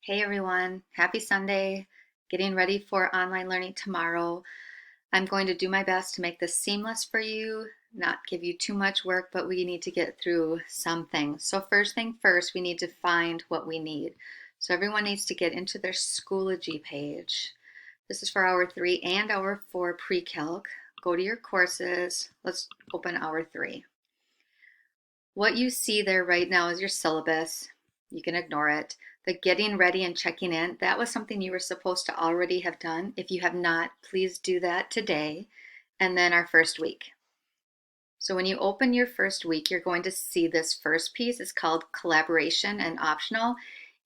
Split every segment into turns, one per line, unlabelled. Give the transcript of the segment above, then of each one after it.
Hey everyone, happy Sunday. Getting ready for online learning tomorrow. I'm going to do my best to make this seamless for you, not give you too much work, but we need to get through some things. So first thing first, we need to find what we need. So everyone needs to get into their Schoology page. This is for hour 3 and hour 4 pre-calc. Go to your courses. Let's open hour 3. What you see there right now is your syllabus. You can ignore it. The getting ready and checking in, that was something you were supposed to already have done. If you have not, please do that today. And then our first week. So when you open your first week, you're going to see this first piece. It's called collaboration and optional.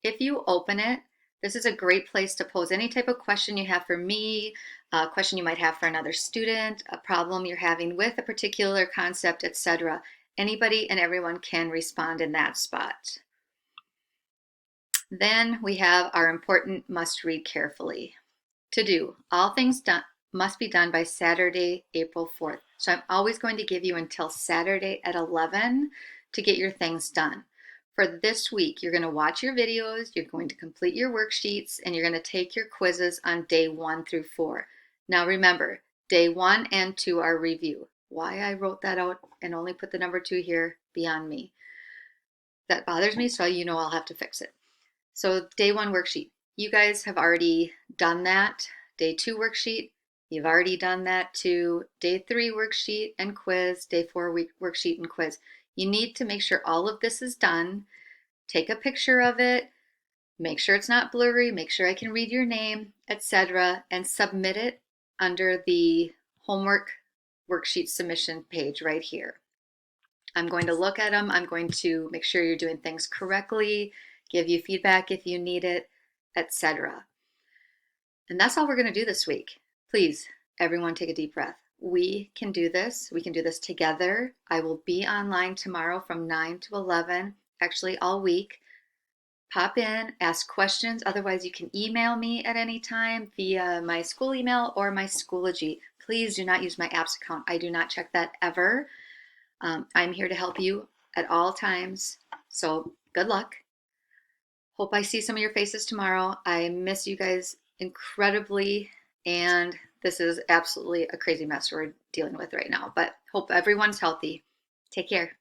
If you open it, this is a great place to pose any type of question you have for me, a question you might have for another student, a problem you're having with a particular concept, etc. Anybody and everyone can respond in that spot. Then we have our important must read carefully. To do, all things done must be done by Saturday, April 4th. So I'm always going to give you until Saturday at 11 to get your things done. For this week, you're going to watch your videos, you're going to complete your worksheets, and you're going to take your quizzes on day 1 through 4. Now remember, day 1 and 2 are review. Why I wrote that out and only put the number 2 here, beyond me. That bothers me, so you know I'll have to fix it. So day 1 worksheet, you guys have already done that. Day 2 worksheet, you've already done that too. Day 3 worksheet and quiz. Day 4 worksheet and quiz. You need to make sure all of this is done. Take a picture of it. Make sure it's not blurry. Make sure I can read your name, etc. And submit it under the homework worksheet submission page right here. I'm going to look at them. I'm going to make sure you're doing things correctly, give you feedback if you need it, etc. And that's all we're going to do this week. Please, everyone, take a deep breath. We can do this. We can do this together. I will be online tomorrow from 9 to 11, actually all week. Pop in, ask questions. Otherwise, you can email me at any time via my school email or my Schoology. Please do not use my apps account. I do not check that ever. I'm here to help you at all times. So good luck. Hope I see some of your faces tomorrow. I miss you guys incredibly. And this is absolutely a crazy mess we're dealing with right now. But hope everyone's healthy. Take care.